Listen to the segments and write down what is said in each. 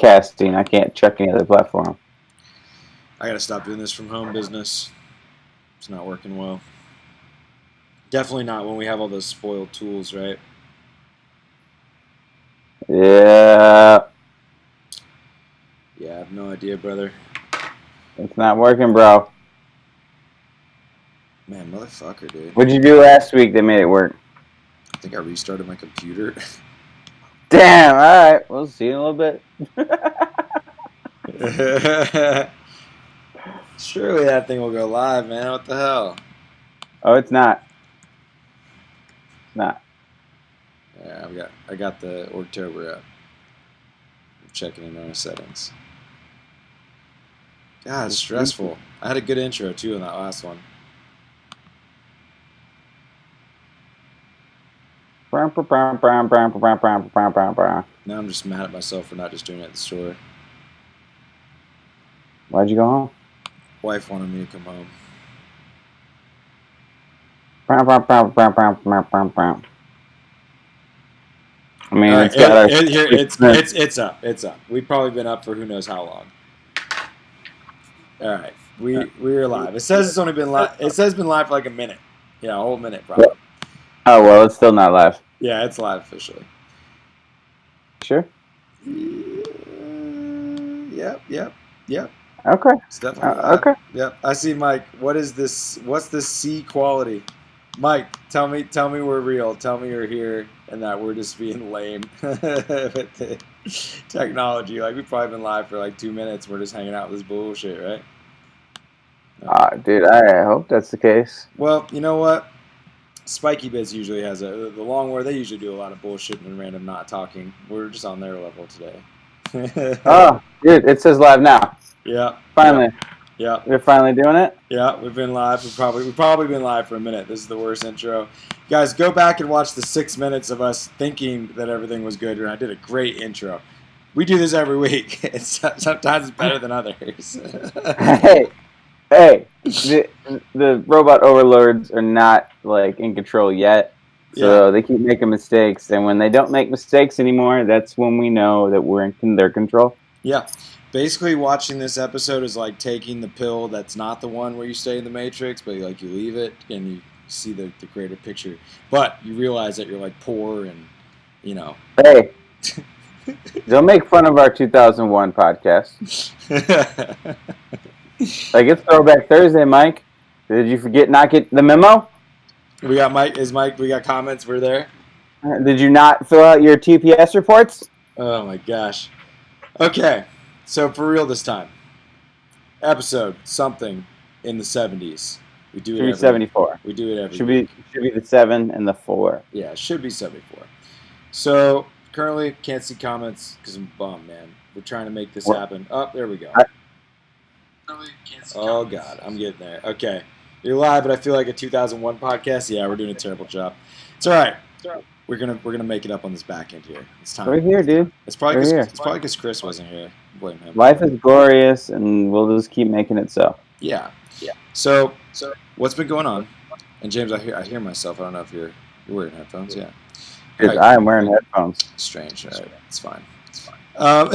casting. I can't check any other platform. I gotta stop doing this from home business. It's not working well. Definitely not when we have all those spoiled tools, right? Yeah. Yeah, I have no idea, brother. It's not working, bro. Man, motherfucker, dude. What'd you do last week that made it work? I think I restarted my computer. Damn, alright. We'll see in a little bit. Surely that thing will go live, man. What the hell? Oh, it's not. It's not. Yeah, I got the October up. I'm checking in on the settings. God, it's stressful. I had a good intro too in that last one. Now I'm just mad at myself for not just doing it at the store. Why'd you go home? Wife wanted me to come home. I mean, right, it's got it's up. It's up. We've probably been up for who knows how long. All right, we're live. It says it's only been live. It says it's been live for like a minute. Yeah, a whole minute probably. Oh well, it's still not live. Yeah, it's live officially. Sure. Yep. Okay. It's definitely live. Okay. Yep. I see, Mike. What is this? What's this C quality? Mike, tell me we're real. Tell me you're here and that we're just being lame with the technology. Like we've probably been live for like 2 minutes. We're just hanging out with this bullshit, right? Dude, I hope that's the case. Well, you know what? Spiky Bits usually has the long war. They usually do a lot of bullshit and random not talking. We're just on their level today. Oh, dude, it says live now. Yeah. Finally. Yeah. We're finally doing it. Yeah, we've been live. We've probably been live for a minute. This is the worst intro. Guys, go back and watch the 6 minutes of us thinking that everything was good. And I did a great intro. We do this every week. Sometimes it's better than others. Hey, the robot overlords are not like in control yet, so they keep making mistakes. And when they don't make mistakes anymore, that's when we know that we're in their control. Yeah. Basically, watching this episode is like taking the pill that's not the one where you stay in the Matrix, but you leave it and you see the greater picture. But you realize that you're like poor and, you know. Hey, don't make fun of our 2001 podcast. Like it's Throwback Thursday, Mike. Did you forget not get the memo? We got Mike. We got comments. We're there. Did you not fill out your TPS reports? Oh my gosh. Okay. So for real this time, episode something in the 70s. We do should be 74. We do it every should week. Should be the 7 and the 4. Yeah, it should be 74. So currently can't see comments because I'm bummed, man. We're trying to make this happen. Oh, there we go. Oh God, I'm getting there. Okay, you're live, but I feel like a 2001 podcast. Yeah, we're doing a terrible job. It's all right. We're gonna make it up on this back end here. It's time. We're here, dude. It's probably because Chris wasn't here. Blame him. Life is glorious, and we'll just keep making it so. Yeah. So what's been going on? And James, I hear myself. I don't know if you're wearing headphones. Yeah. Right. I am wearing headphones. Strange. All right. It's fine. Oh,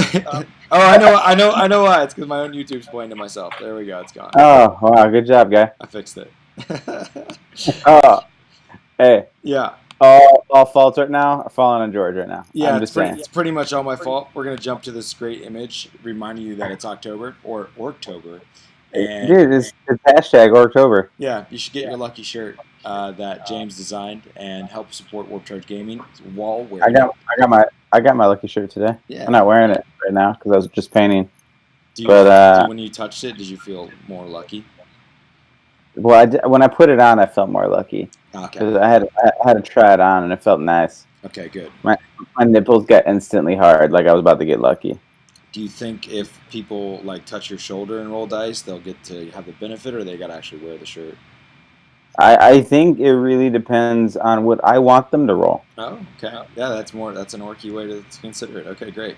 I know why. It's because my own YouTube's playing to myself. There we go. It's gone. Oh, wow. Good job, guy. I fixed it. Oh, hey. Yeah. All faults right now are falling on George right now. Yeah, I'm just saying. It's pretty much all my fault. We're going to jump to this great image reminding you that it's October or Orktober. And dude, it's hashtag October. Yeah, you should get your lucky shirt that James designed and help support Warp Charge Gaming while wearing it. I got my lucky shirt today. Yeah. I'm not wearing it right now because I was just painting. When you touched it, did you feel more lucky? Well, when I put it on, I felt more lucky. Okay. Because I had to try it on, and it felt nice. Okay, good. My nipples got instantly hard, like I was about to get lucky. Do you think if people like touch your shoulder and roll dice, they'll get to have the benefit, or they got to actually wear the shirt? I think it really depends on what I want them to roll. Oh, okay. Yeah, that's an orky way to consider it. Okay, great.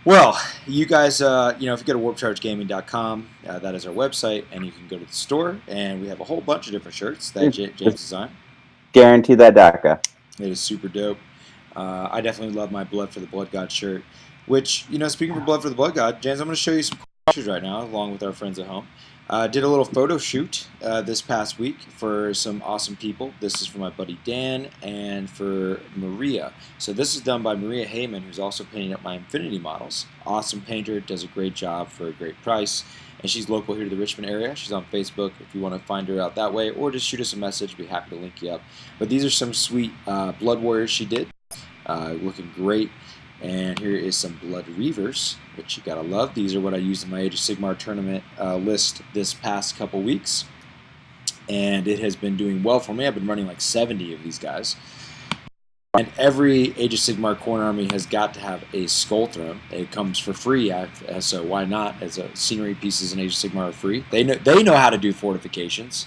Well, you guys, if you go to warpchargegaming.com, that is our website, and you can go to the store, and we have a whole bunch of different shirts that James designed. Guarantee that DACA. It is super dope. I definitely love my Blood for the Blood God shirt. Which, speaking of Blood for the Blood God, James, I'm going to show you some pictures right now, along with our friends at home. Did a little photo shoot this past week for some awesome people. This is for my buddy Dan and for Maria. So this is done by Maria Heyman, who's also painting up my Infinity models. Awesome painter, does a great job for a great price. And she's local here to the Richmond area. She's on Facebook if you want to find her out that way, or just shoot us a message. We'd be happy to link you up. But these are some sweet Blood Warriors she did. Looking great. And here is some Blood Reavers, which you gotta love. These are what I used in my Age of Sigmar tournament list this past couple weeks. And it has been doing well for me. I've been running like 70 of these guys. And every Age of Sigmar Khorne army has got to have a Skull Throne. It comes for free, so why not? As scenery pieces in Age of Sigmar are free. They know how to do fortifications.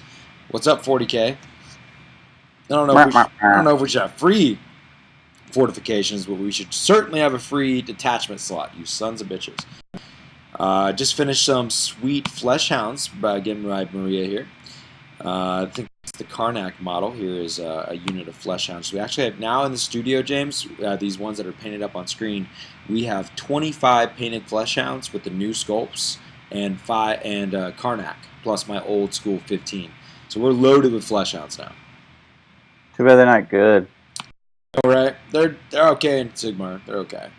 What's up, 40K? I don't know if we should have free fortifications, but we should certainly have a free detachment slot, you sons of bitches. Just finished some sweet Flesh Hounds by Maria here. I think it's the Karnak model. Here is a unit of Flesh Hounds. We actually have now in the studio, James, these ones that are painted up on screen, we have 25 painted Flesh Hounds with the new sculpts and Karnak, plus my old school 15. So we're loaded with Flesh Hounds now. Too bad they're not good. All right, they're okay in Sigmar. They're okay.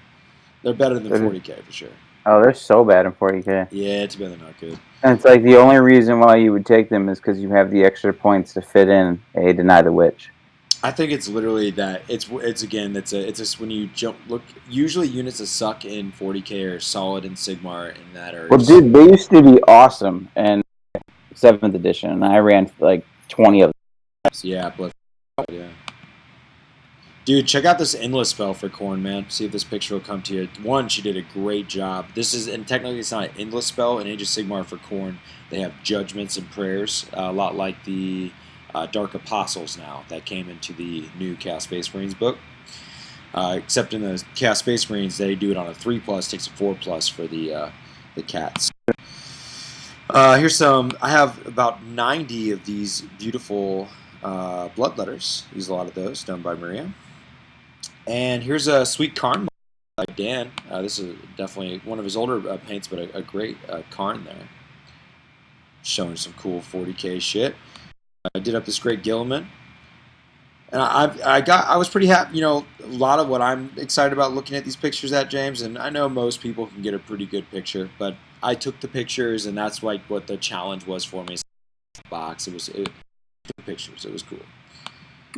They're better than 40K for sure. Oh, they're so bad in 40K. Yeah, too bad they're not good. And it's like the only reason why you would take them is because you have the extra points to fit in a Deny the Witch. I think it's literally that. It's just when you look. Usually units that suck in 40K are solid in Sigmar, and that are. Well, dude, they used to be awesome in 7th edition, and I ran like 20 of them. Yeah, yeah. Dude, check out this Endless spell for Khorne, man. See if this picture will come to you. One, she did a great job. This is, and technically it's not an Endless spell. In Age of Sigmar for Khorne, they have judgments and prayers, a lot like the Dark Apostles now that came into the new Chaos Space Marines book. Except in the Chaos Space Marines, they do it on a 3+, takes a 4+ for the cats. Here's some. I have about 90 of these beautiful bloodletters. Use a lot of those, done by Maria. And here's a sweet Karn by Dan. This is definitely one of his older paints, but a great Karn there. Showing some cool 40K shit. I did up this great Gilliman. And I was pretty happy. A lot of what I'm excited about looking at these pictures at, James, and I know most people can get a pretty good picture, but I took the pictures, and that's like what the challenge was for me. Box. It took pictures. It was cool.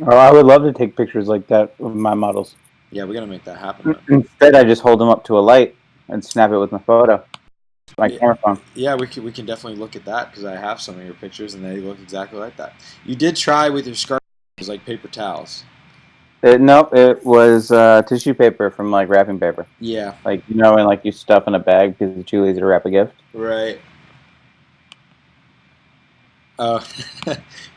Oh, I would love to take pictures like that of my models. Yeah, we're gonna make that happen. Instead, I just hold them up to a light and snap it with my photo. My camera phone. Yeah, we can definitely look at that because I have some of your pictures and they look exactly like that. You did try with your scarf, it was like paper towels. Nope, it was tissue paper from like wrapping paper. Yeah. Like and like you stuff in a bag because you're too lazy to wrap a gift. Right.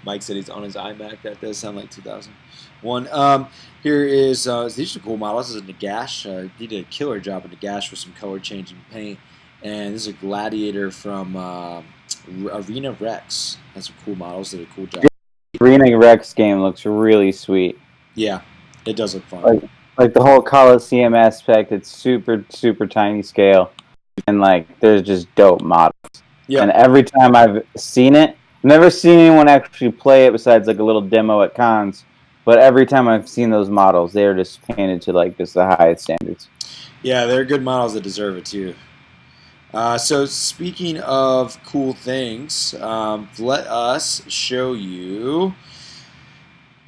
Mike said he's on his iMac. That does sound like 2001. Here is these are cool models. This is a Nagash. He did a killer job of Nagash with some color changing paint. And this is a Gladiator from Arena Rex. That's some cool models. Did a cool job. Arena Rex game looks really sweet. Yeah, it does look fun. Like the whole Coliseum aspect. It's super super tiny scale, and like there's just dope models. Yeah. And every time I've seen it. Never seen anyone actually play it besides like a little demo at cons, but every time I've seen those models, they are just painted to like just the highest standards. Yeah, they're good models that deserve it too. So speaking of cool things, let us show you.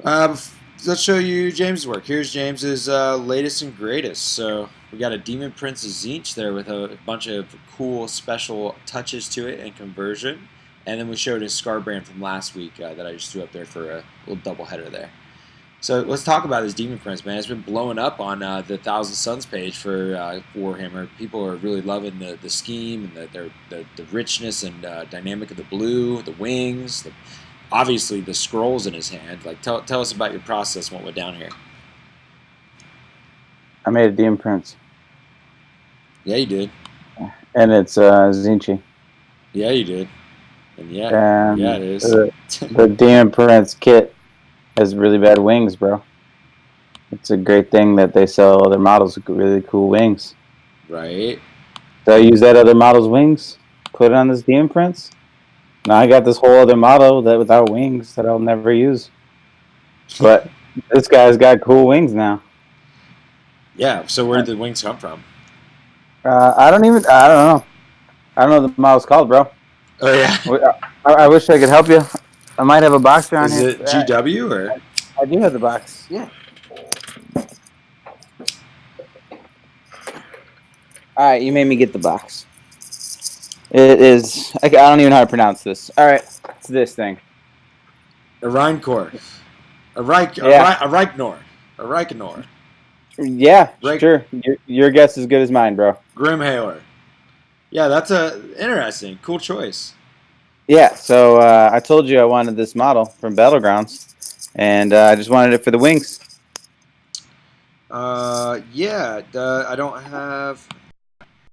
Let's show you James' work. Here's James's latest and greatest. So we got a Demon Prince of Tzeentch there with a bunch of cool special touches to it and conversion. And then we showed his Scarbrand from last week that I just threw up there for a little doubleheader there. So let's talk about this Demon Prince, man. It's been blowing up on the Thousand Suns page for Warhammer. People are really loving the scheme and the richness and dynamic of the blue, the wings, obviously the scrolls in his hand. Like tell us about your process and what went down here. I made a Demon Prince. Yeah, you did. And it's Tzeentch. Yeah, you did. And yeah, it is. The Demon Prince kit has really bad wings, bro. It's a great thing that they sell other models with really cool wings. Right. So I use that other model's wings, put it on this Demon Prince. Now I got this whole other model that without wings that I'll never use. But this guy's got cool wings now. Yeah. So where did the wings come from? I don't know. I don't know what the model's called, bro. Oh yeah. I wish I could help you. I might have a box around Is here. it GW or? I do have the box. Yeah. All right, you made me get the box. It is. I don't even know how to pronounce this. All right, it's this thing. A Rheincore. A Reichenor. Yeah, sure. Your guess is as good as mine, bro. Grimhaler. Yeah, that's a interesting, cool choice. Yeah, so I told you I wanted this model from Battlegrounds, and I just wanted it for the wings. Yeah, I don't have.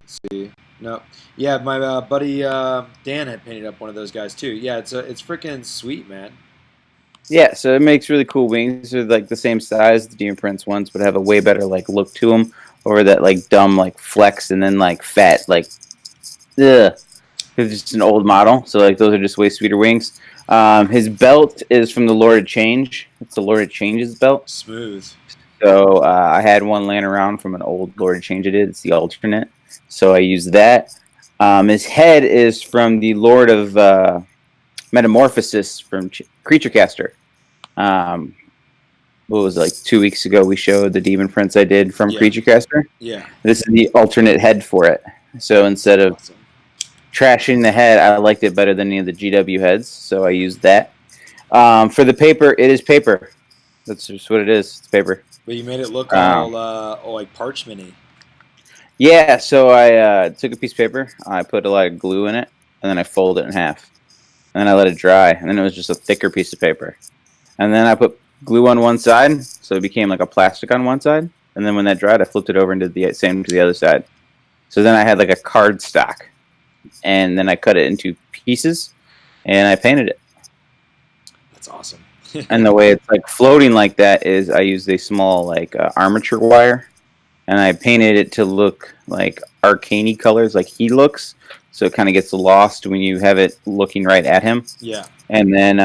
Let's see. No. Yeah, my buddy Dan had painted up one of those guys too. Yeah, it's freaking sweet, man. Yeah, so it makes really cool wings. They're like the same size as the Demon Prince ones, but have a way better like look to them over that like dumb like flex and then like fat like ugh. It's just an old model, so like those are just way sweeter wings. His belt is from the Lord of Change. It's the Lord of Change's belt. Smooth. So I had one laying around from an old Lord of Change. It's the alternate, so I used that. His head is from the Lord of Metamorphosis from Creature Caster. What was it, like 2 weeks ago? We showed the Demon Prince I did from Creature Caster. Yeah. This is the alternate head for it. So instead of trashing the head, I liked it better than any of the GW heads, so I used that. For the paper, it is paper. That's just what it is. It's paper. But you made it look all like parchment-y. Yeah, so I took a piece of paper, I put a lot of glue in it, and then I folded it in half. And then I let it dry, and then it was just a thicker piece of paper. And then I put glue on one side, so it became like a plastic on one side. And then when that dried, I flipped it over and did the same to the other side. So then I had like a card stock. And then I cut it into pieces, and I painted it. That's awesome. And the way it's like floating like that is I used a small like armature wire, and I painted it to look like arcane colors, like he looks. So it kind of gets lost when you have it looking right at him. Yeah. And then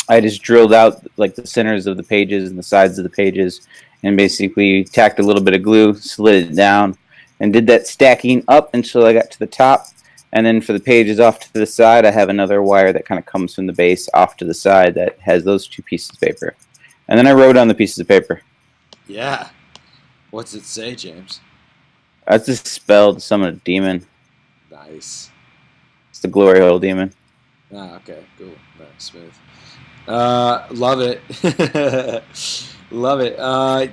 I just drilled out like the centers of the pages and the sides of the pages, and basically tacked a little bit of glue, slid it down, and did that stacking up until I got to the top. And then for the pages off to the side, I have another wire that kind of comes from the base off to the side that has those two pieces of paper. And then I wrote on the pieces of paper. Yeah. What's it say, James? That's just spelled summon a demon. Nice. It's the glory hole demon. Ah, okay, cool. No, smooth. Love it. Love it.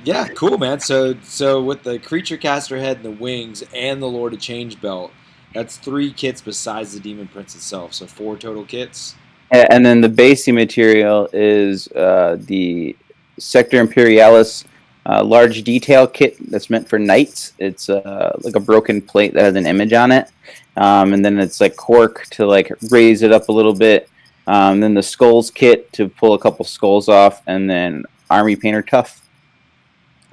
Yeah, cool, man. So with the Creature Caster head and the wings and the Lord of Change belt, that's 3 kits besides the Demon Prince itself. So 4 total kits. And then the basing material is the Sector Imperialis large detail kit that's meant for knights. It's like a broken plate that has an image on it. And then it's like cork to like raise it up a little bit. Then the skulls kit to pull a couple skulls off, and then army painter tough.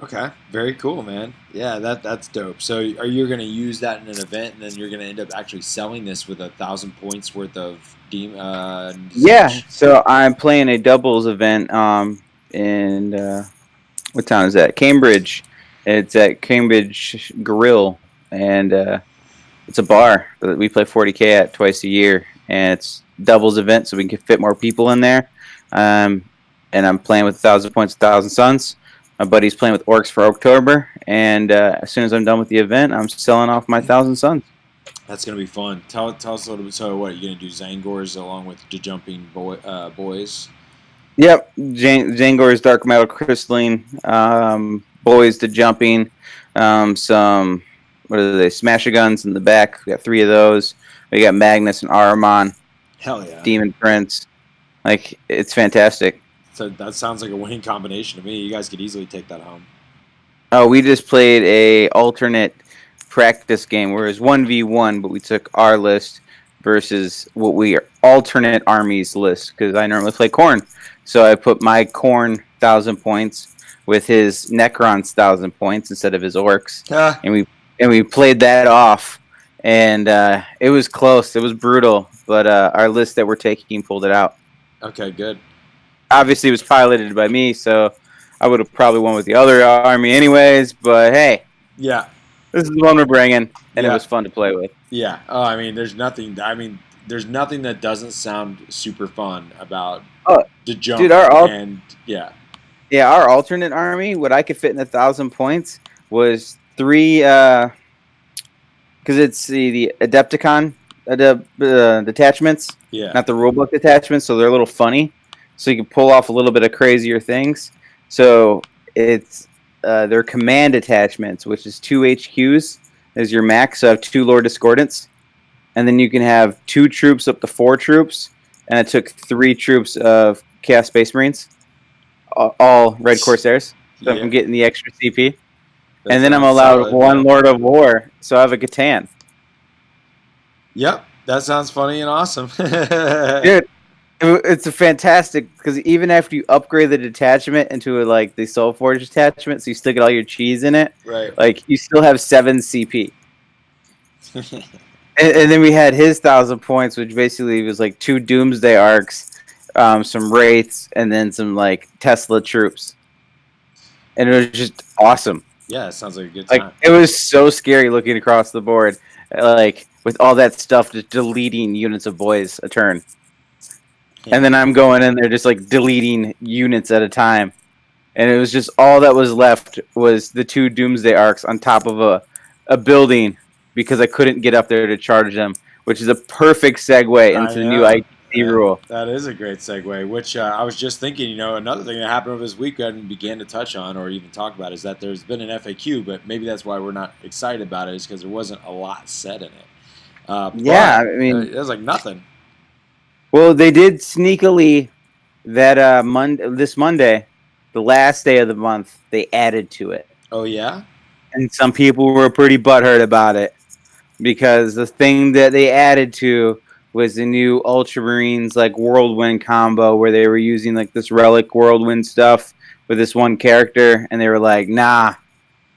Okay, very cool, man. Yeah, that's dope. So are you going to use that in an event, and then you're going to end up actually selling this with 1,000 points worth of Yeah, so I'm playing a doubles event in what town is that? Cambridge. It's at Cambridge Grill, and it's a bar that we play 40K at twice a year, and it's doubles event, so we can fit more people in there. And I'm playing with 1,000 points, 1,000 suns. My buddy's playing with orcs for October, and as soon as I'm done with the event, I'm selling off my 1,000 suns. That's gonna be fun. Tell us a little bit. So, what you gonna do? Zangors along with the jumping boys. Yep, Zangor's dark metal crystalline, boys to jumping, some what are they? Smasher guns in the back. We got 3 of those. We got Magnus and Aramon. Hell yeah. Demon Prince. Like, it's fantastic. So that sounds like a winning combination to me. You guys could easily take that home. Oh, we just played a alternate practice game where it was 1v1, but we took our list versus what we are alternate armies list, because I normally play Khorne. So I put my Khorne 1,000 points with his Necron's 1,000 points instead of his orcs. And and we played that off, and it was close. It was brutal, but our list that we're taking pulled it out. Okay, good. Obviously, it was piloted by me, so I would have probably won with the other army anyways. But hey, Yeah, this is the one we're bringing, and it yeah, was fun to play with. yeah. Oh, I mean, there's nothing. I mean, there's nothing that doesn't sound super fun about Oh, the dude, jump and yeah. our alternate army, what I could fit in 1,000 points was three. Because it's the Adepticon detachments, Yeah. not the rulebook detachments, so they're a little funny. So you can pull off a little bit of crazier things. So it's their command attachments, which is 2 HQs as your max. So I have 2 Lord Discordants, and then you can have 2 troops up to 4 troops, and I took 3 troops of Chaos Space Marines, all Red Corsairs. So Yeah. I'm getting the extra CP. That And then I'm sounds allowed solid, 1 man. Lord of War, so I have a Catan. Yep, that sounds funny and awesome. Dude, it's a fantastic because even after you upgrade the detachment into like the Soul Forge detachment, so you still get all your cheese in it, Right. like you still have 7 CP. And then we had his 1,000 points, which basically was like 2 Doomsday Arcs, some Wraiths, and then some like Tesla troops. And it was just awesome. Yeah, it sounds like a good Like time. it was so scary looking across the board, like with all that stuff, just deleting units of boys a turn. And then I'm going in there just like deleting units at a time. And it was just all that was left was the 2 Doomsday Arcs on top of a building because I couldn't get up there to charge them, which is a perfect segue I into the new know. ITC rule. That is a great segue, which I was just thinking, another thing that happened over this week I hadn't began to touch on or even talk about is that there's been an FAQ, but maybe that's why we're not excited about it is because there wasn't a lot said in it. Yeah, But I mean, it was like nothing. well, they did sneakily that this Monday, the last day of the month, they added to it. Oh, yeah? And some people were pretty butthurt about it because the thing that they added to was the new Ultramarines like Whirlwind combo where they were using like this relic Whirlwind stuff with this one character, and they were like, nah,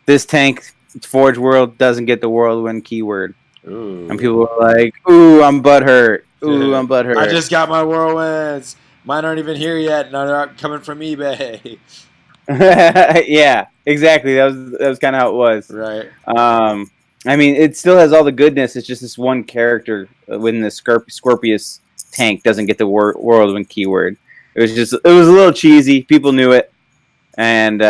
this tank Forge World doesn't get the Whirlwind keyword. Ooh. And people were like, ooh, I'm butthurt. Ooh, I'm butthurt. I just got my whirlwinds. Mine aren't even here yet, and they're not coming from eBay. Yeah, exactly. That was kind of how it was. Right. I mean, it still has all the goodness. It's just this one character within the Scorpius tank doesn't get the Whirlwind keyword. It was a little cheesy. People knew it, and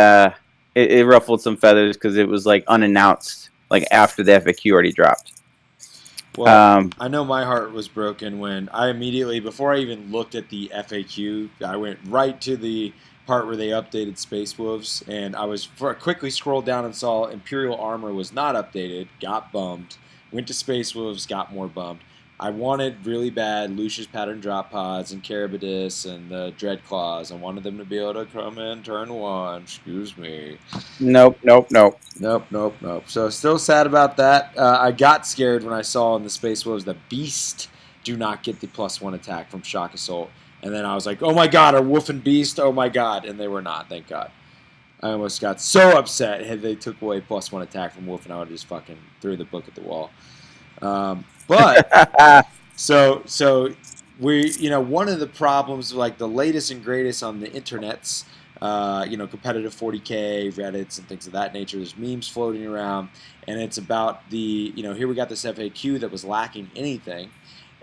it ruffled some feathers because it was like unannounced, like after the FAQ already dropped. Well, I know my heart was broken when I immediately, before I even looked at the FAQ, I went right to the part where they updated Space Wolves, and I quickly scrolled down and saw Imperial Armor was not updated, got bummed, went to Space Wolves, got more bummed. I wanted really bad Lucius Pattern Drop Pods and Carabidus and the Dread Claws. I wanted them to be able to come in turn 1. Excuse me. Nope. Nope. So still sad about that. I got scared when I saw in the Space Wolves the Beast do not get the +1 attack from Shock Assault. And then I was like, oh my god, are Wolf and Beast? Oh my god. And they were not, thank god. I almost got so upset had they took away +1 attack from Wolf and I would just fucking threw the book at the wall. But so we one of the problems like the latest and greatest on the internets, competitive 40K, Reddits and things of that nature. There's memes floating around, and it's about the here we got this FAQ that was lacking anything,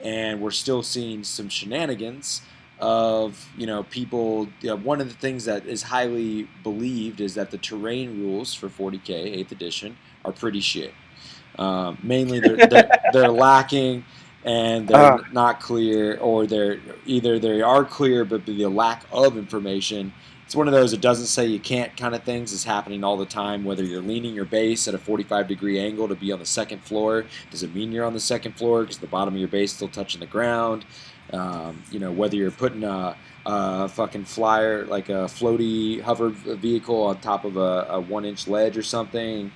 and we're still seeing some shenanigans of people. One of the things that is highly believed is that the terrain rules for 40K 8th edition are pretty shit. Mainly they're lacking and they're not clear, or they are clear but the lack of information. It's one of those it doesn't say you can't kind of things is happening all the time. Whether you're leaning your base at a 45-degree angle to be on the second floor, does it mean you're on the second floor because the bottom of your base is still touching the ground? Whether you're putting a fucking flyer like a floaty hover vehicle on top of a 1-inch ledge or something,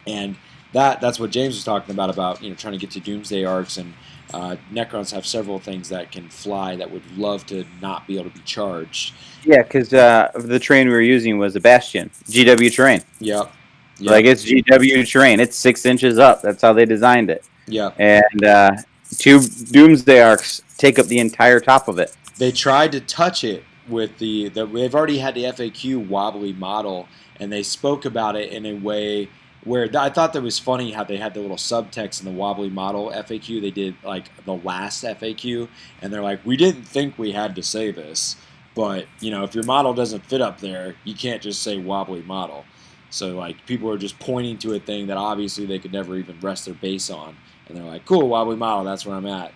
and that's what James was talking about trying to get to Doomsday Arcs, and Necrons have several things that can fly that would love to not be able to be charged. Yeah, because the train we were using was a Bastion, GW train. Yep. Yeah. Like it's GW terrain. It's 6 inches up. That's how they designed it. Yeah. And 2 Doomsday Arcs take up the entire top of it. They tried to touch it with they've already had the FAQ wobbly model, and they spoke about it in a way where I thought that was funny how they had the little subtext in the wobbly model FAQ. They did like the last FAQ, and they're like, we didn't think we had to say this, but if your model doesn't fit up there, you can't just say wobbly model. So like people are just pointing to a thing that obviously they could never even rest their base on, and they're like, cool, wobbly model, that's where I'm at.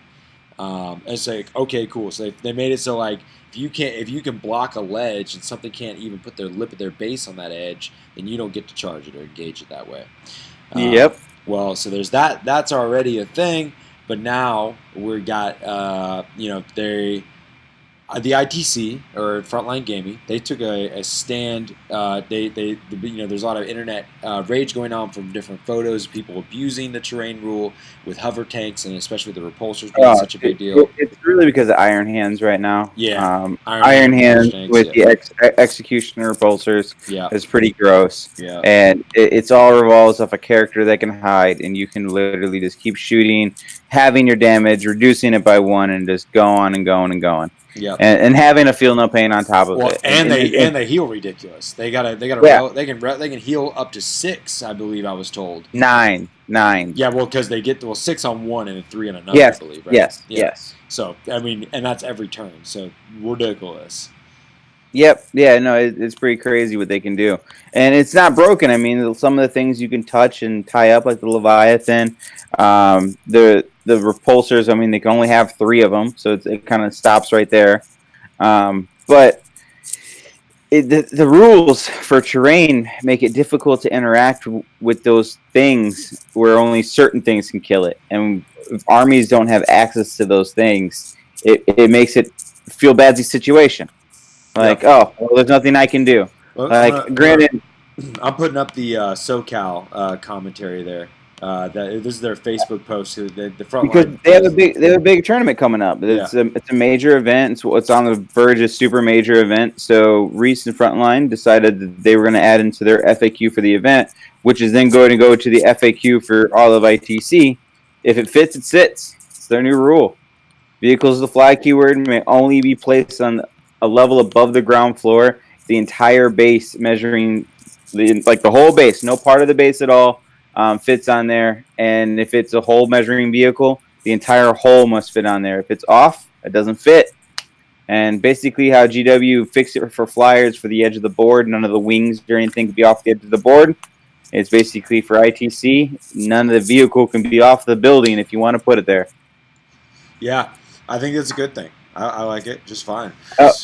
And it's like, okay, cool. So they made it so like if you can block a ledge and something can't even put their lip of their base on that edge, then you don't get to charge it or engage it that way. Yep. Well, so there's that. That's already a thing. But now we got the ITC or Frontline Gaming. They took a stand. There's a lot of internet rage going on from different photos, people abusing the terrain rule with hover tanks, and especially the repulsors being such a big deal. It's really because of Iron Hands right now. Yeah, Iron Hands with the executioner repulsors is pretty gross. Yeah, and it's all revolves off a character that can hide, and you can literally just keep shooting, having your damage, reducing it by 1, and just go on and going and going. Yeah, and having a feel no pain on top of it, and they heal ridiculous. They can heal up to 6, I believe. I was told 9. Yeah, well, because they get 6 on one and 3 on another. Yes, I believe. Right? Yes. So I mean, and that's every turn. So ridiculous. Yep. Yeah. No, it's pretty crazy what they can do, and it's not broken. I mean, some of the things you can touch and tie up, like the Leviathan, the repulsors. I mean, they can only have 3 of them, so it kind of stops right there. But the rules for terrain make it difficult to interact with those things, where only certain things can kill it, and if armies don't have access to those things, it makes it feel bad's situation. Like, oh, well, there's nothing I can do. Like, granted, I'm putting up the SoCal commentary there. This is their Facebook post. The front because line they have a big tournament coming up. It's a major event. It's on the verge of super major event. So Reese and Frontline decided that they were going to add into their FAQ for the event, which is then going to go to the FAQ for all of ITC. If it fits, it sits. It's their new rule. Vehicles with the fly keyword may only be placed on a level above the ground floor. The entire base, measuring the whole base, no part of the base at all, fits on there. And if it's a whole measuring vehicle, the entire hull must fit on there. If it's off, it doesn't fit. And basically how GW fixed it for flyers for the edge of the board, none of the wings or anything can be off the edge of the board. It's basically for ITC, none of the vehicle can be off the building if you want to put it there. Yeah, I think it's a good thing. I like it just fine.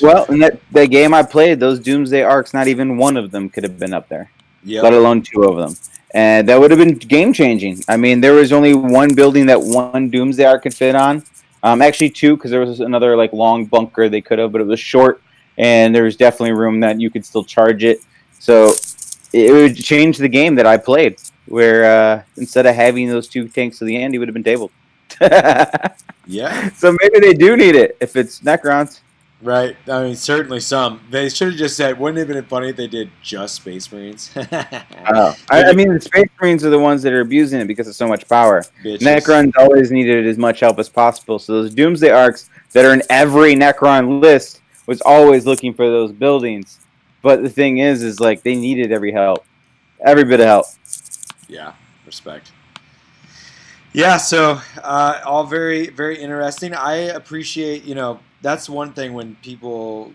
Well, in that game I played, those Doomsday Arcs, not even one of them could have been up there, let alone 2 of them. And that would have been game-changing. I mean, there was only one building that one Doomsday Arc could fit on. Actually 2, because there was another long bunker they could have, but it was short, and there was definitely room that you could still charge it. So it would change the game that I played, where instead of having those 2 tanks to the end, he would have been tabled. Yeah. So maybe they do need it if it's Necrons. Right. I mean, certainly some. They should have just said, wouldn't it have been funny if they did just Space Marines? I mean, the Space Marines are the ones that are abusing it because of so much power. Bitches. Necrons always needed as much help as possible. So those Doomsday Arcs that are in every Necron list was always looking for those buildings. But the thing is they needed every help. Every bit of help. Yeah. Respect. Yeah, so all very, very interesting. I appreciate, that's one thing when people,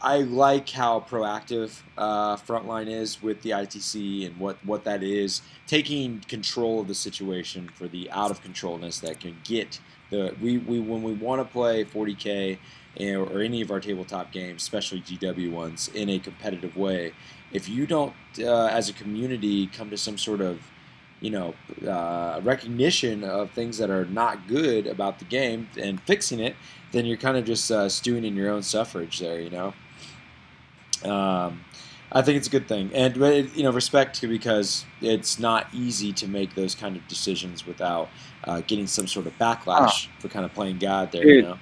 I like how proactive Frontline is with the ITC and what that is, taking control of the situation for the out of controlness that can get when we want to play 40K or any of our tabletop games, especially GW ones, in a competitive way. If you don't, as a community, come to some sort of recognition of things that are not good about the game and fixing it, then you're kind of just stewing in your own suffrage there, I think it's a good thing. And, respect to, because it's not easy to make those kind of decisions without getting some sort of backlash for kind of playing God there, Dude,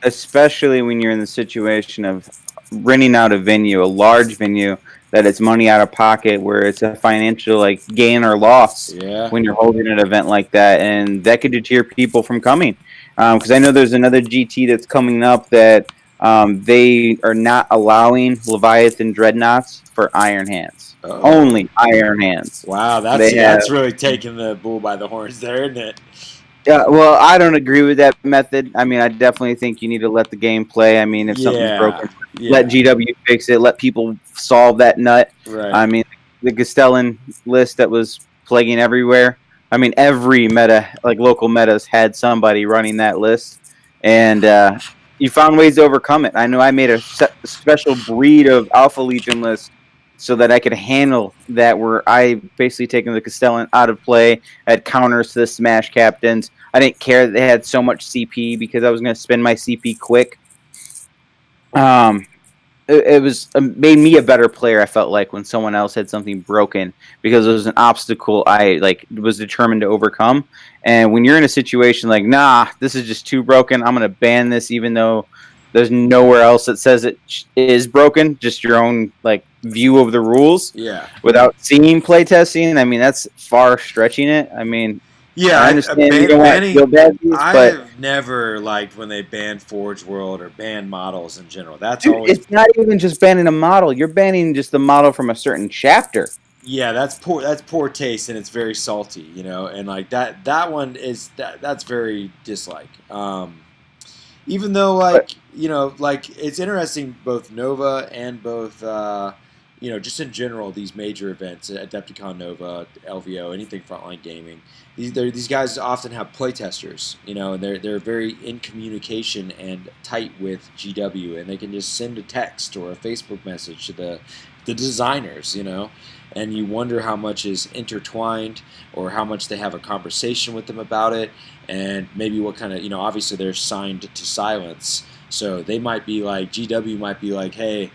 especially when you're in the situation of renting out a venue, a large venue, that it's money out of pocket, where it's a financial like gain or loss Yeah. when you're holding an event like that, and that could deter people from coming. Because I know there's another GT that's coming up that they are not allowing Leviathan Dreadnoughts for Iron Hands. Oh. Only Iron Hands. Wow, They have. that's really taking the bull by the horns there, isn't it? Yeah, well, I don't agree with that method. I mean, I definitely think you need to let the game play. I mean, if something's Yeah. broken, let Yeah. GW fix it. Let people solve that nut. Right. I mean, the Gastellan list that was plaguing everywhere. I mean, every meta, like local metas, had somebody running that list, and you found ways to overcome it. I know I made a special breed of Alpha Legion list so that I could handle that. Where I basically taken the Castellan out of play, had counters to the Smash Captains. I didn't care that they had so much CP because I was going to spend my CP quick. It was made me a better player. I felt like when someone else had something broken because it was an obstacle I like was determined to overcome. And when you're in a situation like, nah, this is just too broken, I'm going to ban this, even though there's nowhere else that says it is broken. Just your own like view of the rules, Yeah. without seeing playtesting. I mean, that's far stretching it. I mean, Yeah, I understand you don't want to feel bad, I but have never liked when they ban Forge World or ban models in general. That's dude, always it's not even just banning a model. You're banning just the model from a certain chapter. yeah, that's poor. That's poor taste, and it's very salty, you know. And like that one is that's very dislike. Even though But like you know like it's interesting both Nova and both you know just in general these major events Adepticon Nova LVO anything Frontline Gaming these guys often have playtesters, you know, and they're very in communication and tight with GW, and they can just send a text or a Facebook message to the designers, you know, and you wonder how much is intertwined or how much they have a conversation with them about it, and maybe what kind of, you know, obviously they're signed to silence, so they might be like, GW might be like, hey,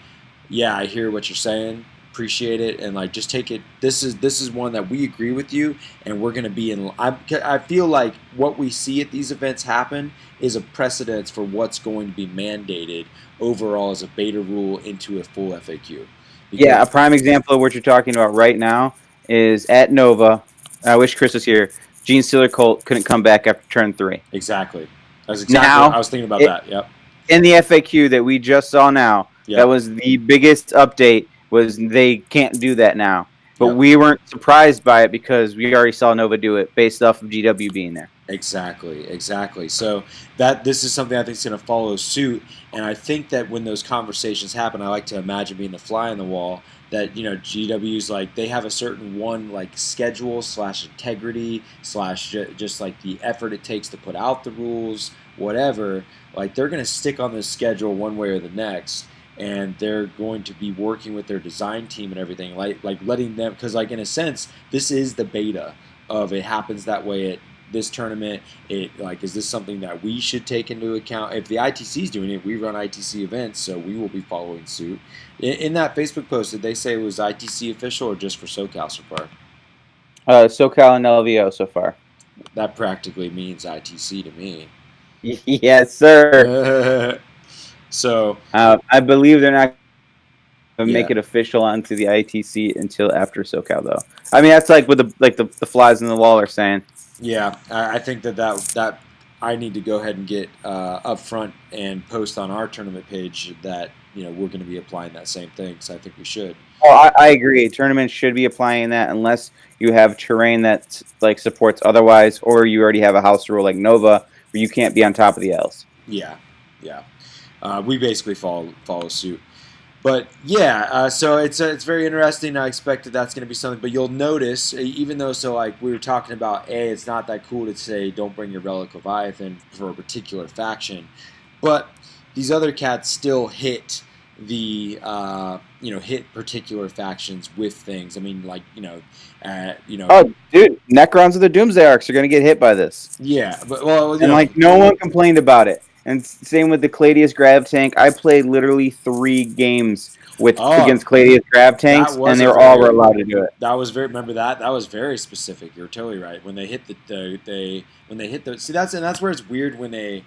yeah, I hear what you're saying, appreciate it, and like just take it. This is one that we agree with you, and we're gonna be in. I feel like what we see at these events happen is a precedence for what's going to be mandated overall as a beta rule into a full FAQ. yeah, Because a prime example of what you're talking about right now is at Nova. I wish Chris was here. Gene Stealer Colt couldn't come back after turn 3. exactly, that's exactly what I Now, was thinking about it, that. Yep. in the FAQ that we just saw now, that Yep. was the biggest update. Was they can't do that now, but Yep. we weren't surprised by it because we already saw Nova do it based off of GW being there. Exactly. So that this is something I think is going to follow suit, and I think that when those conversations happen, I like to imagine being the fly on the wall. That you know, GW's like they have a certain one like schedule slash integrity slash just like the effort it takes to put out the rules, whatever. Like they're going to stick on this schedule one way or the next, and they're going to be working with their design team and everything, like letting them, because like in a sense, this is the beta of it happens that way at this tournament. It like, is this something that we should take into account? If the ITC is doing it, we run ITC events, so we will be following suit. In that Facebook post, did they say it was ITC official or just for SoCal so far? SoCal and LVO so far. That practically means ITC to me. Yes, sir. So I believe they're not going to yeah, make it official onto the ITC until after SoCal, though. I mean, that's like what the flies in the wall are saying. yeah, I think that I need to go ahead and get up front and post on our tournament page that you know we're going to be applying that same thing. So I think we should. Oh, I agree. Tournaments should be applying that unless you have terrain that like supports otherwise, or you already have a house rule like Nova where you can't be on top of the L's. Yeah. We basically follow suit. But yeah, so it's very interesting. I expected that's going to be something, but you'll notice, even though so like we were talking about, it's not that cool to say don't bring your Relic Leviathan for a particular faction, but these other cats still hit the hit particular factions with things. I mean, like Oh, dude, Necrons of the Doomsday Arcs are going to get hit by this. yeah, but well, and like no one complained about it. And same with the Cladius Grav Tank. I played literally 3 games against Cladius Grav Tanks, and they were all allowed to do it. That was very. Remember that was very specific. You're totally right. When they hit see that's where it's weird when they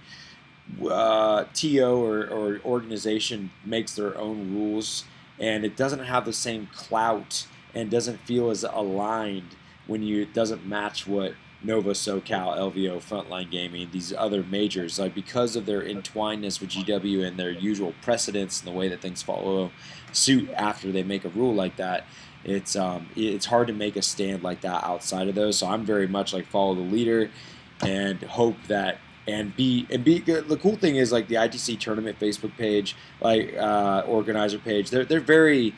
TO or organization makes their own rules, and it doesn't have the same clout and doesn't feel as aligned when it doesn't match what Nova, SoCal, LVO, Frontline Gaming, these other majors, like because of their entwinedness with GW and their usual precedents and the way that things follow suit after they make a rule like that. It's hard to make a stand like that outside of those. So I'm very much like follow the leader and hope that and be good. The cool thing is like the ITC tournament Facebook page, like organizer page. They're very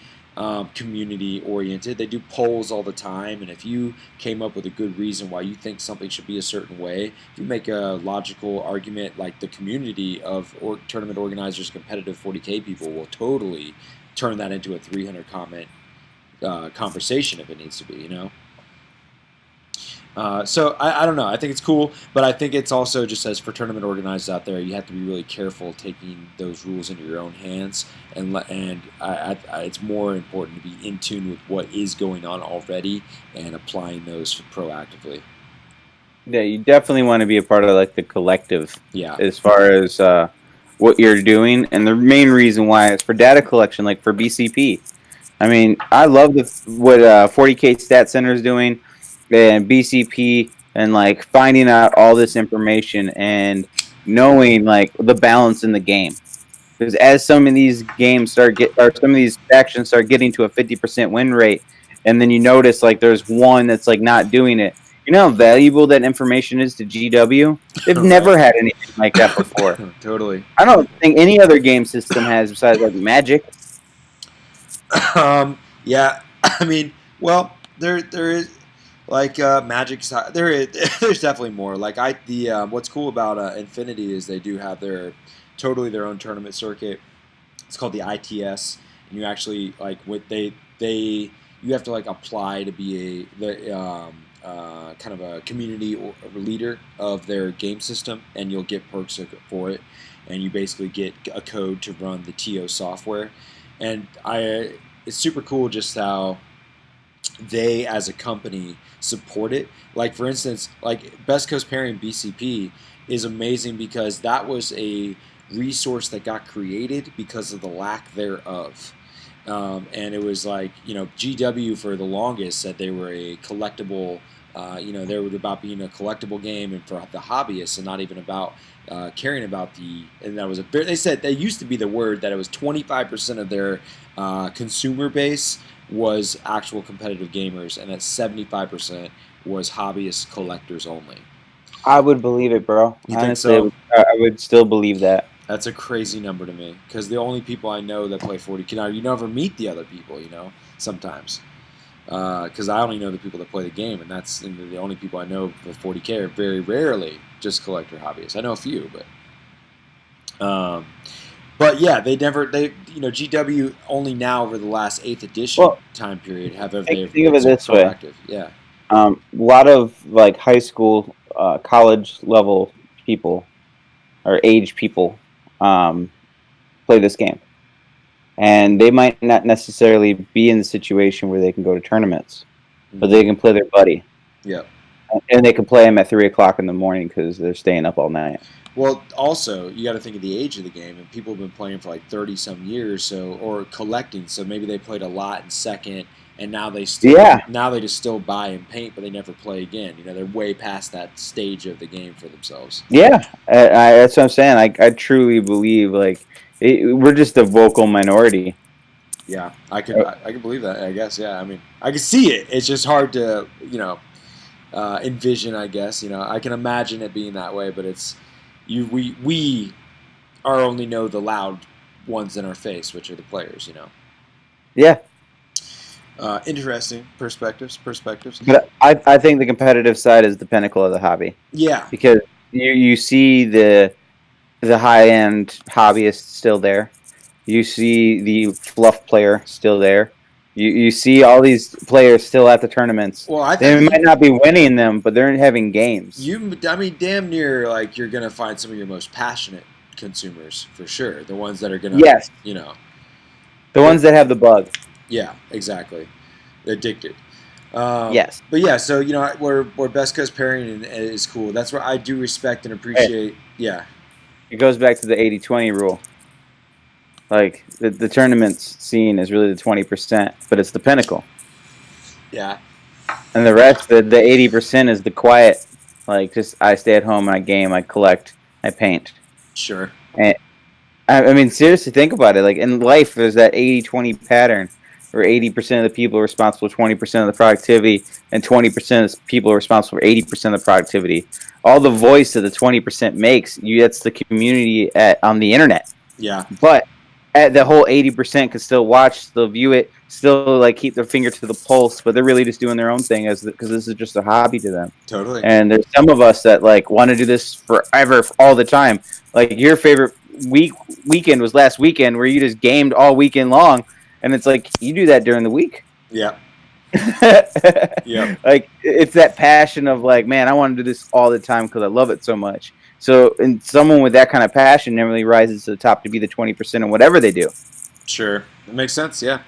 community oriented. They do polls all the time, and if you came up with a good reason why you think something should be a certain way, if you make a logical argument, like the community of tournament organizers, competitive 40K people will totally turn that into a 300 comment conversation if it needs to be, you know. So I don't know. I think it's cool, but I think it's also just as for tournament organizers out there, you have to be really careful taking those rules into your own hands, and it's more important to be in tune with what is going on already and applying those proactively. Yeah, you definitely want to be a part of like the collective. Yeah. As far as what you're doing, and the main reason why is for data collection, like for BCP. I mean, I love what 40K Stat Center is doing, and BCP, and like finding out all this information and knowing like the balance in the game. Because as some of these games or some of these factions start getting to a 50% win rate, and then you notice like there's one that's like not doing it. You know how valuable that information is to GW? They've Right. never had anything like that before. Totally. I don't think any other game system has besides like Magic. Yeah, I mean, well, there is like Magic's. There's definitely more. Like what's cool about Infinity is they do have their own tournament circuit. It's called the ITS, and you actually like you have to like apply to be kind of a community or a leader of their game system, and you'll get perks for it, and you basically get a code to run the TO software, and it's super cool just how they as a company support it. Like for instance, like Best Coast Pairing BCP is amazing because that was a resource that got created because of the lack thereof. And it was like, GW for the longest said they were a collectible, they were about being a collectible game and for the hobbyists and not even about caring about and that was they said that used to be the word that it was 25% of their consumer base was actual competitive gamers and that 75% was hobbyist collectors only. I would believe it, bro. You Honestly, think so? I would still believe that. That's a crazy number to me because the only people I know that play 40K, now you never meet the other people, sometimes. Because I only know the people that play the game, and the only people I know with 40K are very rarely just collector hobbyists. I know a few, but yeah, GW only now over the last 8th edition time period have ever think of it this proactive. Way. Yeah. A lot of like high school, college level people or age people play this game, and they might not necessarily be in the situation where they can go to tournaments, but they can play their buddy. Yeah, and they can play them at 3 o'clock in the morning because they're staying up all night. Well, also you got to think of the age of the game, and people have been playing for like 30-some years, or collecting. So maybe they played a lot in second, and now they just still buy and paint, but they never play again. They're way past that stage of the game for themselves. Yeah, that's what I'm saying. I truly believe we're just a vocal minority. Yeah, I can believe that. I guess. Yeah, I mean, I can see it. It's just hard to envision. I guess I can imagine it being that way, but it's we are only know the loud ones in our face, which are the players. Yeah. Interesting perspectives. But I think the competitive side is the pinnacle of the hobby. Yeah. Because you see the high end hobbyist still there. You see the fluff player still there. You see all these players still at the tournaments. Well, they might not be winning them, but they're having games. Damn near like you're gonna find some of your most passionate consumers for sure. The ones that are gonna, the ones that have the bug. Yeah, exactly. Addicted. Yes. But yeah, so where Best Coast Pairing is cool. That's where I do respect and appreciate. Hey. Yeah. it goes back to the 80-20 rule. Like the tournaments scene is really the 20%, but it's the pinnacle. Yeah. And the rest, the 80% is the quiet. Like just I stay at home and I game, I collect, I paint. Sure. And I mean, seriously, think about it. Like in life, there's that 80-20 pattern where 80% of the people are responsible for 20% of the productivity, and 20% of people are responsible for 80% of the productivity. All the voice that the 20% makes, that's the community on the internet. Yeah. But the whole 80% can still watch, still view it, still like keep their finger to the pulse, but they're really just doing their own thing because this is just a hobby to them. Totally. And there's some of us that like want to do this forever, all the time. Like your favorite weekend was last weekend, where you just gamed all weekend long, and it's like you do that during the week. Yeah. Yeah. Like it's that passion of like, man, I want to do this all the time because I love it so much. So, and someone with that kind of passion never really rises to the top to be the 20% in whatever they do. Sure, that makes sense. Yeah,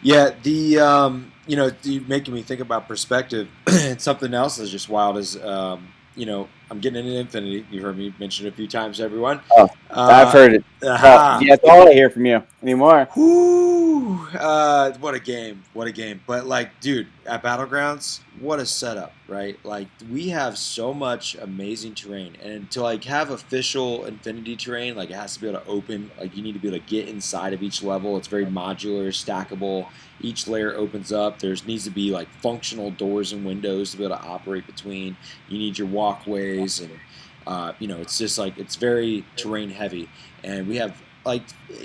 yeah. You're making me think about perspective. And something else that's just wild is, I'm getting into Infinity. You heard me mention it a few times, everyone. Oh, I've heard it. Aha. Yeah, that's all I hear from you anymore. Whoo! What a game! What a game! But like, dude, at Battlegrounds, what a setup, right? Like, we have so much amazing terrain, and to like have official Infinity terrain, like it has to be able to open. Like, you need to be able to get inside of each level. It's very modular, stackable. Each layer opens up. There needs to be like functional doors and windows to be able to operate between. You need your walkways, and it's just like it's very terrain heavy. And we have like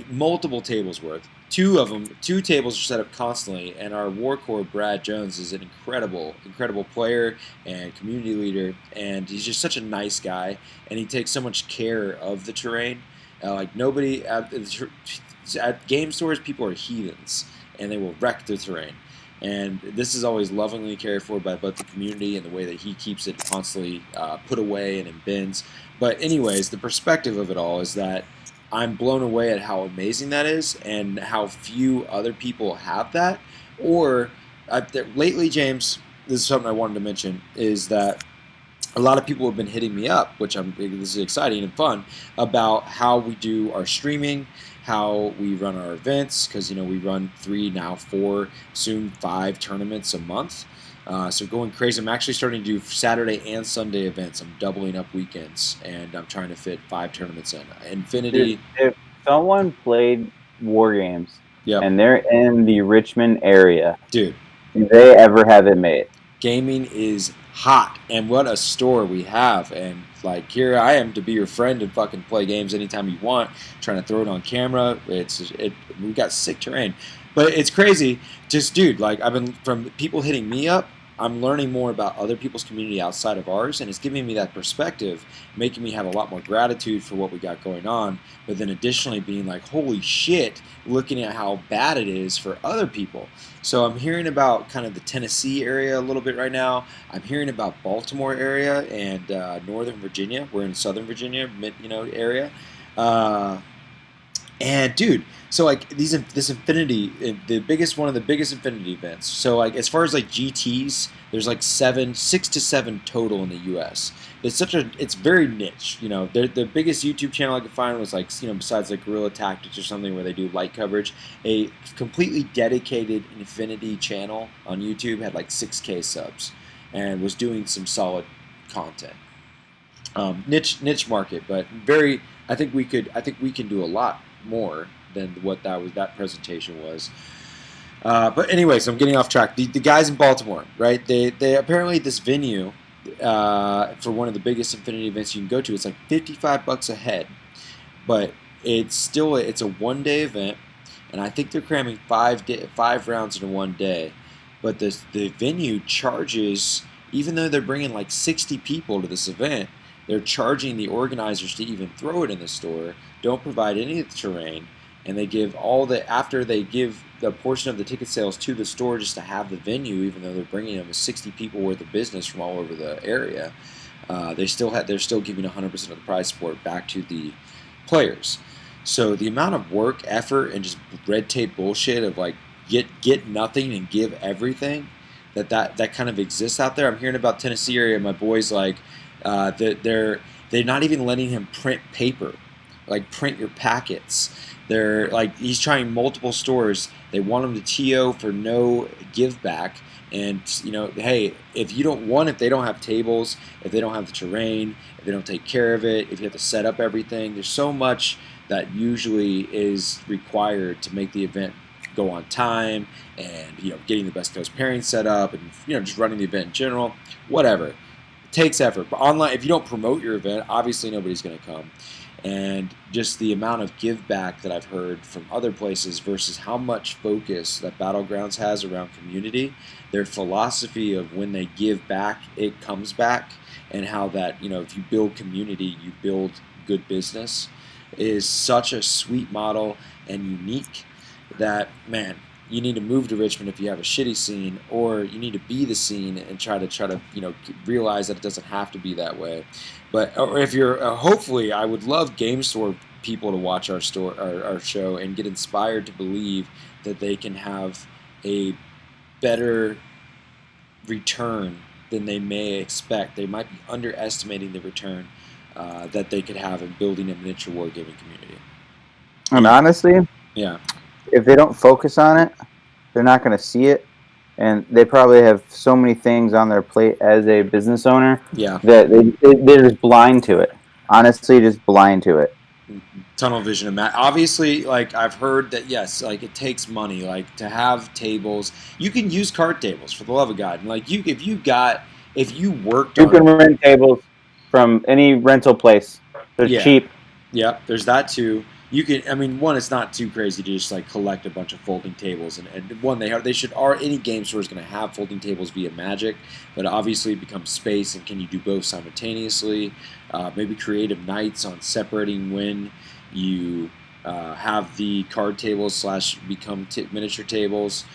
multiple tables worth. Two tables are set up constantly, and our war core Brad Jones is an incredible player and community leader, and he's just such a nice guy, and he takes so much care of the terrain. Like nobody at game stores, people are heathens, and they will wreck the terrain. And this is always lovingly cared for by both the community and the way that he keeps it constantly put away and in bins. But anyways, the perspective of it all is that I'm blown away at how amazing that is and how few other people have that. Or lately, James, this is something I wanted to mention, is that a lot of people have been hitting me up, which this is exciting and fun, about how we do our streaming, how we run our events, because we run 3, now 4, soon 5 tournaments a month. So going crazy. I'm actually starting to do Saturday and Sunday events. I'm doubling up weekends, and I'm trying to fit 5 tournaments in. Infinity. If someone played Wargames Yep. and they're in the Richmond area, dude, do they ever have it made? Gaming is hot, and what a store we have. And like, here I am to be your friend and fucking play games anytime you want. Trying to throw it on camera. We got sick terrain, but it's crazy. Just, dude, like, I've been, from people hitting me up, I'm learning more about other people's community outside of ours, and it's giving me that perspective, making me have a lot more gratitude for what we got going on, but then additionally being like, holy shit, looking at how bad it is for other people. So I'm hearing about kind of the Tennessee area a little bit right now. I'm hearing about Baltimore area and Northern Virginia. We're in Southern Virginia, area. And dude, so like this Infinity, one of the biggest Infinity events. So like as far as like GTs, there's like 6 to 7 total in the U.S. It's very niche. The biggest YouTube channel I could find was like, besides like Guerrilla Tactics or something where they do light coverage, a completely dedicated Infinity channel on YouTube had like 6K subs and was doing some solid content. Niche market, but very. I think we can do a lot more than what that presentation was. But anyways, I'm getting off track. The guys in Baltimore, right? They apparently, this venue for one of the biggest Infinity events you can go to, it's like $55 a head, but it's a one-day event, and I think they're cramming 5 rounds into one day. But the venue charges, even though they're bringing like 60 people to this event, they're charging the organizers to even throw it in the store, don't provide any of the terrain, and they give after they give the portion of the ticket sales to the store just to have the venue, even though they're bringing them 60 people worth of business from all over the area, they're still giving 100% of the prize support back to the players. So the amount of work, effort, and just red tape bullshit of like get nothing and give everything that kind of exists out there. I'm hearing about Tennessee area. My boys like they're not even letting him print paper. like print your packets. They're like he's trying multiple stores. They want them to TO for no give back. And hey, if they don't have tables, if they don't have the terrain, if they don't take care of it, if you have to set up everything, there's so much that usually is required to make the event go on time, and getting the best host pairing set up, and just running the event in general, whatever. It takes effort. But online, if you don't promote your event, obviously nobody's going to come. And just the amount of give back that I've heard from other places versus how much focus that Battlegrounds has around community, their philosophy of when they give back, it comes back, and how that, if you build community, you build good business, is such a sweet model and unique that, man, you need to move to Richmond if you have a shitty scene, or you need to be the scene and try to realize that it doesn't have to be that way. But or if you're hopefully, I would love game store people to watch our show and get inspired to believe that they can have a better return than they may expect. They might be underestimating the return that they could have in building a miniature wargaming community. And honestly, yeah, if they don't focus on it, they're not going to see it. And they probably have so many things on their plate as a business owner that they're just blind to it. Honestly, just blind to it. Tunnel vision of that. Obviously, like I've heard that, yes, like it takes money, like to have tables. You can use card tables, for the love of God. And like if you worked on, you can rent tables from any rental place. They're cheap. Yeah, there's that too. You can, I mean, one, it's not too crazy to just like collect a bunch of folding tables, and one, any game store is going to have folding tables via Magic, but obviously it becomes space, and can you do both simultaneously? Maybe creative nights on separating when you have the card tables / become miniature tables.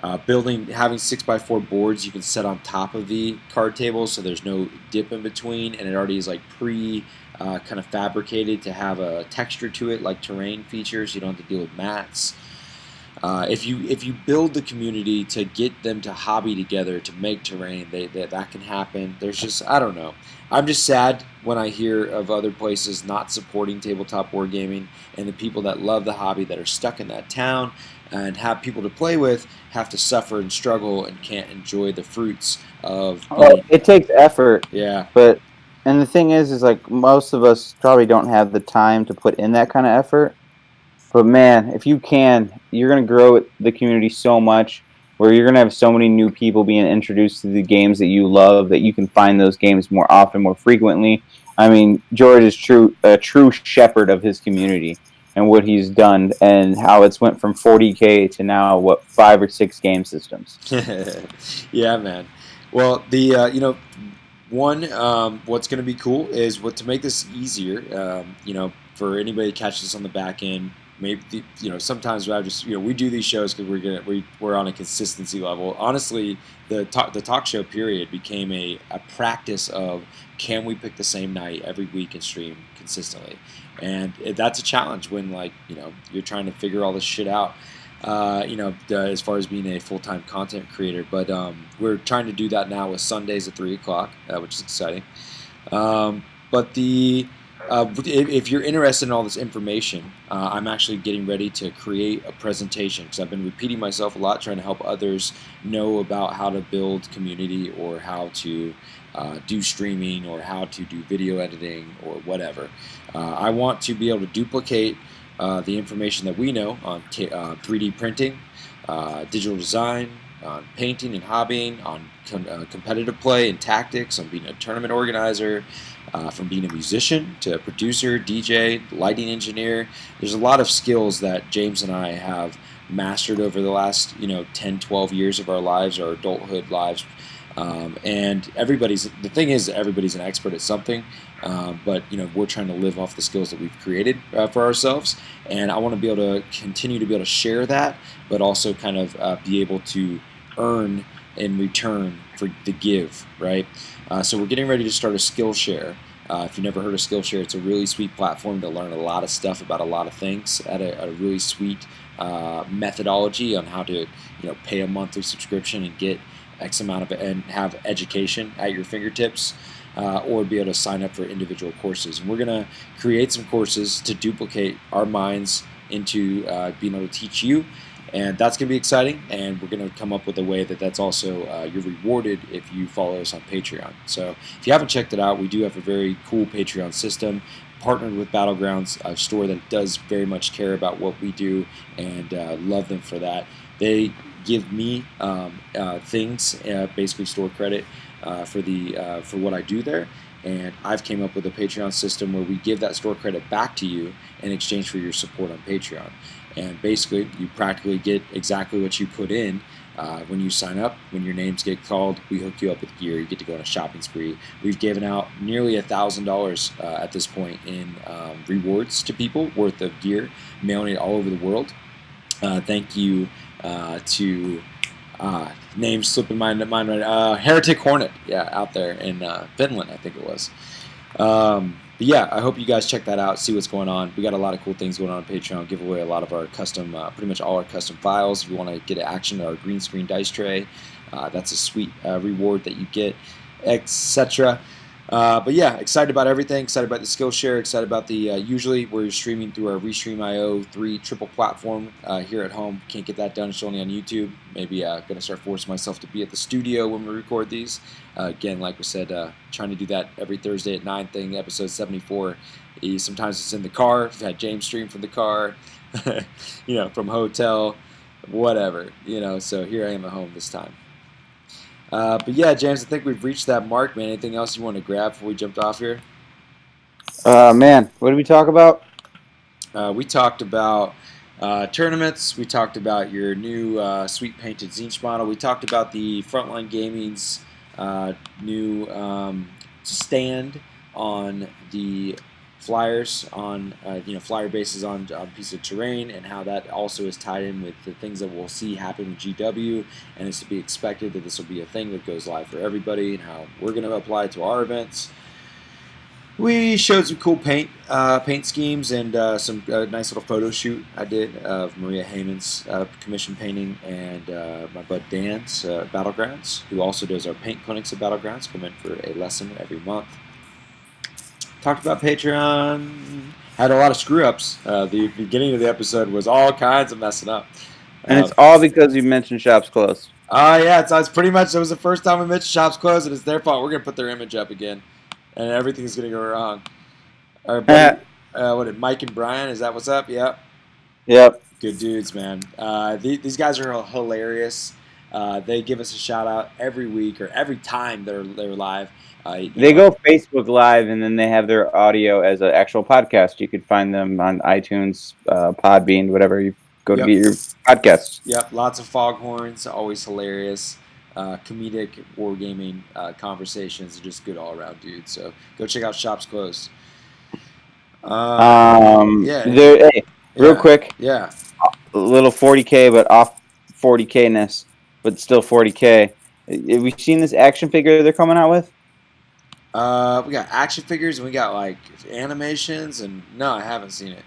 Having 6x4 boards you can set on top of the card tables, so there's no dip in between, and it already is like kind of fabricated to have a texture to it, like terrain features. You don't have to deal with mats. If you build the community to get them to hobby together to make terrain, that can happen. There's just, I don't know. I'm just sad when I hear of other places not supporting tabletop wargaming, and the people that love the hobby that are stuck in that town and have people to play with have to suffer and struggle and can't enjoy the fruits of. It takes effort. Yeah. And the thing is like most of us probably don't have the time to put in that kind of effort. But man, if you can, you're going to grow the community so much, where you're going to have so many new people being introduced to the games that you love, that you can find those games more often, more frequently. I mean, George is a true shepherd of his community and what he's done, and how it's went from 40K to now, 5 or 6 game systems. Yeah, man. Well, the what's going to be cool is to make this easier. For anybody to catch this on the back end. Maybe sometimes I just we do these shows because we're on a consistency level. Honestly, the talk show period became a practice of, can we pick the same night every week and stream consistently, and that's a challenge when you're trying to figure all this shit out. As far as being a full-time content creator, but we're trying to do that now with Sundays at 3:00, which is exciting. If you're interested in all this information, I'm actually getting ready to create a presentation, because I've been repeating myself a lot, trying to help others know about how to build community, or how to do streaming, or how to do video editing, or whatever. I want to be able to duplicate the information that we know on 3D printing, digital design, on painting and hobbying, on competitive play and tactics, on being a tournament organizer, from being a musician to a producer, DJ, lighting engineer. There's a lot of skills that James and I have mastered over the last 10, 12 years of our lives, our adulthood lives. And everybody's an expert at something, but we're trying to live off the skills that we've created for ourselves, and I want to be able to continue to be able to share that, but also kind of be able to earn in return for the give, right? So we're getting ready to start a Skillshare. If you've never heard of Skillshare, it's a really sweet platform to learn a lot of stuff about a lot of things at a really sweet methodology on how to pay a monthly subscription and get X amount of it and have education at your fingertips. or be able to sign up for individual courses. And we're going to create some courses to duplicate our minds into being able to teach you. And that's going to be exciting, and we're going to come up with a way that that's also you're rewarded if you follow us on Patreon. So if you haven't checked it out, we do have a very cool Patreon system, partnered with Battlegrounds, a store that does very much care about what we do, and love them for that. They give me things, basically store credit for what I do there. And I've came up with a Patreon system where we give that store credit back to you in exchange for your support on Patreon. And basically, you practically get exactly what you put in when you sign up. When your names get called, we hook you up with gear. You get to go on a shopping spree. We've given out nearly $1,000 at this point in rewards to people worth of gear, mailing it all over the world. Thank you to names slipping my mind right. Heretic Hornet, out there in Finland, I think it was. But yeah, I hope you guys check that out, see what's going on. We got a lot of cool things going on Patreon. Give away a lot of our custom, pretty much all our custom files. If you want to get action to our green screen dice tray, that's a sweet reward that you get, etc. But yeah, excited about everything. Excited about the Skillshare. Excited about the usually we're streaming through our Restream.io 3 triple platform here at home. Can't get that done. It's only on YouTube. Maybe gonna start forcing myself to be at the studio when we record these. Again, like we said, trying to do that every Thursday at 9. Thing episode 74. Sometimes it's in the car. We've had James stream from the car, from hotel, whatever. So here I am at home this time. But yeah, James, I think we've reached that mark, man. Anything else you want to grab before we jumped off here? Man, what did we talk about? We talked about tournaments. We talked about your new sweet painted Zinch model. We talked about the Frontline Gaming's new stand on the flyers on flyer bases on a piece of terrain, and how that also is tied in with the things that we'll see happen with GW, and it's to be expected that this will be a thing that goes live for everybody, and how we're going to apply it to our events. We showed some cool paint schemes and some nice little photo shoot I did of Maria Heyman's commission painting, and my bud Dan's Battlegrounds, who also does our paint clinics at Battlegrounds. Come in for a lesson every month. Talked about Patreon. Had a lot of screw-ups. The beginning of the episode was all kinds of messing up. And it's all because you mentioned shops closed. Yeah, it's pretty much, it was the first time we mentioned shops closed, and it's their fault. We're going to put their image up again, and everything's going to go wrong. Our buddy, Mike and Brian, is that what's up? Yep. Good dudes, man. These guys are hilarious. They give us a shout-out every week or every time they're live. They go Facebook Live, and then they have their audio as an actual podcast. You could find them on iTunes, Podbean, whatever you go to get your podcasts. Yep, lots of foghorns, always hilarious. Comedic wargaming conversations, just good all-around dudes. So go check out Shops Closed. Real quick. Yeah. A little 40K, but off 40K-ness, but still 40K. Have we seen this action figure they're coming out with? We got action figures, and we got like animations, and no, I haven't seen it.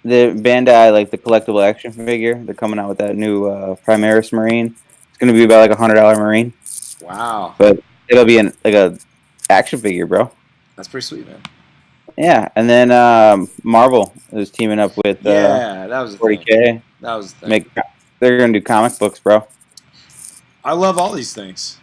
The Bandai, like the collectible action figure, they're coming out with that new Primaris Marine. It's going to be about like $100 Marine. Wow. But it'll be like a action figure, bro. That's pretty sweet, man. Yeah, and then Marvel is teaming up with that was 40K. Thing. That was the thing. They're going to do comic books, bro. I love all these things.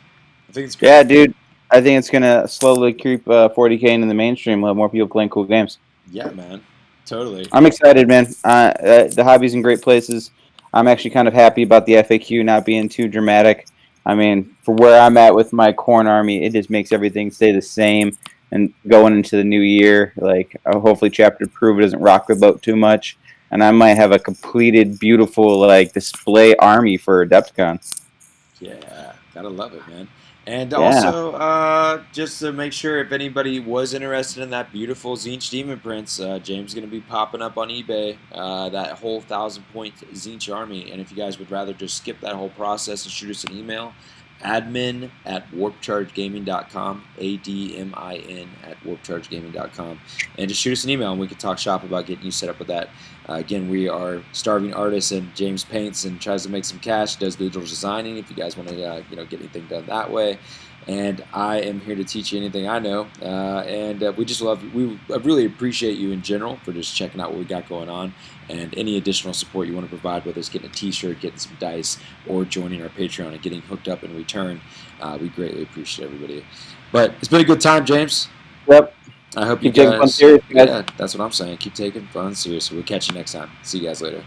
I think it's great. Yeah, dude. I think it's going to slowly creep 40K into the mainstream. We'll have more people playing cool games. Yeah, man. Totally. I'm excited, man. The hobby's in great places. I'm actually kind of happy about the FAQ not being too dramatic. I mean, for where I'm at with my corn army, it just makes everything stay the same. And going into the new year, like hopefully Chapter Proof doesn't rock the boat too much. And I might have a completed, beautiful display army for Adepticon. Yeah, gotta love it, man. And also, just to make sure if anybody was interested in that beautiful Zinch Demon Prince, James is going to be popping up on eBay, that whole 1,000-point Zinch army. And if you guys would rather just skip that whole process and shoot us an email, admin@warpchargegaming.com, admin@warpchargegaming.com, and just shoot us an email and we can talk shop about getting you set up with that. Again, we are starving artists, and James paints and tries to make some cash, does digital designing if you guys want to get anything done that way. and I am here to teach you anything I know. And I really appreciate you in general for just checking out what we got going on, and any additional support you want to provide, whether it's getting a t-shirt, getting some dice, or joining our Patreon and getting hooked up in return. We greatly appreciate everybody. But it's been a good time, James. Yep. I hope Keep you taking fun guys, serious, guys. yeah, that's what I'm saying. Keep taking fun seriously. We'll catch you next time. See you guys later.